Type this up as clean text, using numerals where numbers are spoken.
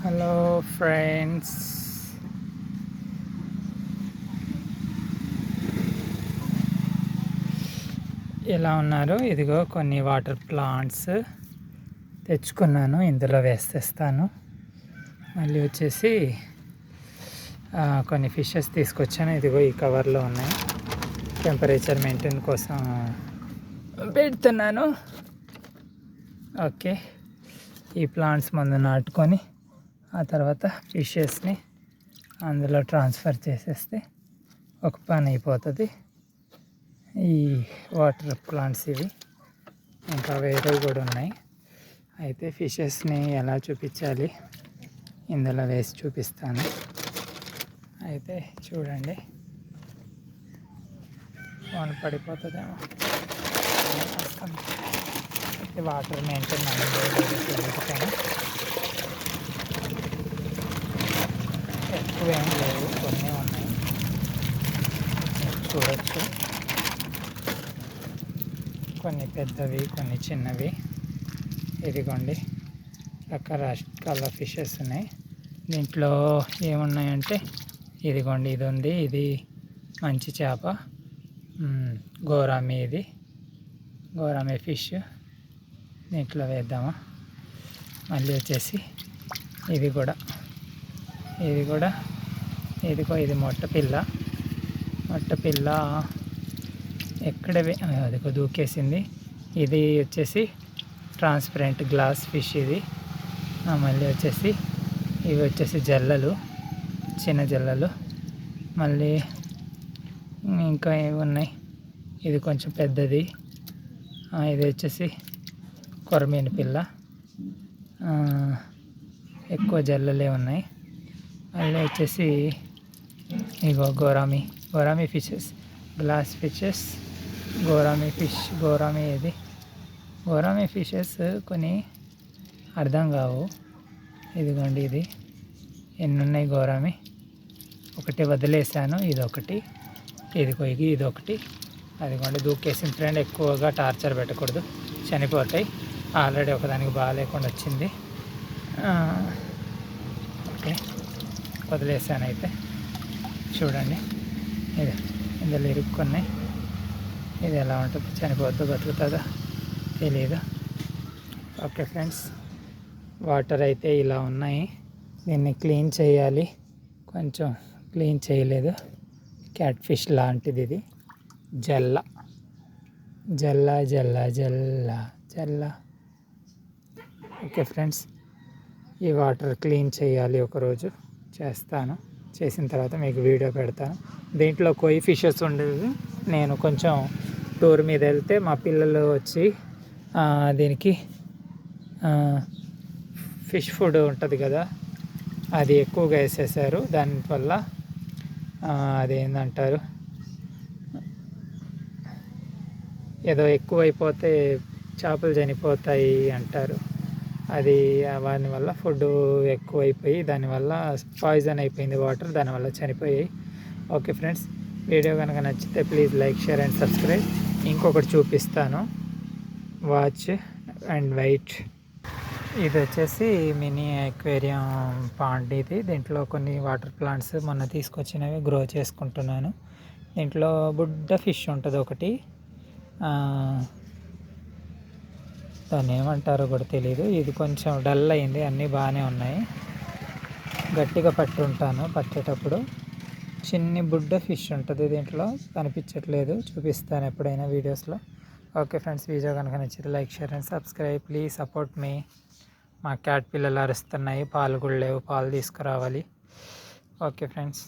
Hello friends, ఎలా ఉన్నారు? ఇదిగో కొన్ని వాటర్ ప్లాంట్స్ తెచ్చుకున్నాను, ఇందులో వేసేస్తాను. మళ్ళీ వచ్చేసి కొన్ని ఫిషెస్ తీసుకొచ్చాను, ఇదిగో ఈ కవర్లో ఉన్నాయి. టెంపరేచర్ మెయింటైన్ కోసం పెడుతున్నాను. ఓకే, ఈ ప్లాంట్స్ ముందు నాటుకొని ఆ తర్వాత ఫిషెస్ని అందులో ట్రాన్స్ఫర్ చేసేస్తే ఒక పని అయిపోతుంది. ఈ వాటర్ ప్లాంట్స్ ఇవి, ఇంకా వేరే కూడా ఉన్నాయి. అయితే ఫిషెస్ని ఎలా చూపించాలి ఇందులో వేసి చూపిస్తాను. అయితే చూడండి, ఫోన్ పడిపోతుందేమో. వాటర్ మెయింటైన్ చూపిస్తాను. ఎక్కువేం లేవు, కొన్ని ఉన్నాయి, చూడొచ్చు. కొన్ని పెద్దవి, కొన్ని చిన్నవి. ఇదిగోండి, రకరకాల ఫిషెస్ ఉన్నాయి. దీంట్లో ఏమున్నాయంటే ఇదిగోండి, ఇది ఉంది, ఇది మంచి చేప, గోరామి. ఇది గోరామి ఫిష్, దీంట్లో వేద్దామా. మళ్ళీ వచ్చేసి ఇది కూడా ఇదిగో, ఇది మొట్టపిల్ల ఎక్కడవి, అదిగో దూకేసింది. ఇది వచ్చేసి ట్రాన్స్పరెంట్ గ్లాస్ ఫిష్ ఇది. మళ్ళీ వచ్చేసి ఇవి వచ్చేసి జల్లలు, చిన్న జల్లలు. మళ్ళీ ఇంకా ఏమి ఉన్నాయి, ఇది కొంచెం పెద్దది. ఇది వచ్చేసి కొరమీను పిల్ల. ఎక్కువ జల్లలే ఉన్నాయి. మళ్ళీ వచ్చేసి ఇగో గోరామి ఫిషెస్, గ్లాస్ ఫిషెస్, గోరామి ఫిషెస్ కొన్ని అర్థం కావు. ఇదిగోండి, ఇది ఎన్ని ఉన్నాయి గోరామి. ఒకటి వదిలేసాను, ఇదొకటి, ఇదొకటి. అదిగోండి దూకేసిన ఫ్రెండ్. ఎక్కువగా టార్చర్ పెట్టకూడదు, చనిపోతాయి. ఆల్రెడీ ఒకదానికి బాగాలేకుండా వచ్చింది. ఓకే, వదిలేసాను. అయితే చూడండి, ఇది ఇందులో ఇరుక్కున్నాయి. ఇది ఎలా ఉంటుంది, చనిపోద్దు బతుకుతుందా తెలియదు. ఓకే ఫ్రెండ్స్, వాటర్ అయితే ఇలా ఉన్నాయి. దీన్ని క్లీన్ చేయాలి, కొంచెం క్లీన్ చేయలేదు. క్యాట్ ఫిష్ లాంటిది ఇది. జల్ల. ఓకే ఫ్రెండ్స్, ఈ వాటర్ క్లీన్ చేయాలి, ఒకరోజు చేస్తాను. చేసిన తర్వాత మీకు వీడియో పెడతాను. దీంట్లో కొయి ఫిషెస్ ఉండేది. నేను కొంచెం టూర్ మీద వెళ్తే మా పిల్లలు వచ్చి దీనికి ఫిష్ ఫుడ్ ఉంటుంది కదా, అది ఎక్కువగా వేసేసారు. దానివల్ల అదేంటంటారు, ఏదో ఎక్కువైపోతే చేపలు చనిపోతాయి అంటారు. అది వాని వల్ల ఫుడ్ ఎక్కువైపోయి దానివల్ల పాయిజన్ అయిపోయింది వాటర్, దానివల్ల చనిపోయాయి. ఓకే ఫ్రెండ్స్, వీడియో కనుక నచ్చితే please like, share and subscribe. ఇంకొకటి చూపిస్తాను, వాచ్ అండ్ వెయిట్. ఇది వచ్చేసి మినీ అక్వేరియం పాండ్. ఇది దీంట్లో కొన్ని వాటర్ ప్లాంట్స్ మొన్న తీసుకొచ్చినవి గ్రో చేసుకుంటున్నాను. దీంట్లో బుడ్డ ఫిష్ ఉంటుంది ఒకటి, దాన్ని ఏమంటారో కూడా తెలీదు. ఇది కొంచెం డల్ అయింది, అన్నీ బాగానే ఉన్నాయి. గట్టిగా పట్టేటప్పుడు చిన్ని బుడ్డ ఫిష్ ఉంటుంది దీంట్లో, కనిపించట్లేదు. చూపిస్తాను ఎప్పుడైనా వీడియోస్లో. ఓకే ఫ్రెండ్స్, వీడియో కనుక నచ్చితే like, share and subscribe. Please support me. మా క్యాట్ పిల్లలు అరుస్తున్నాయి, పాలు కూడా లేవు, పాలు తీసుకురావాలి. Okay friends.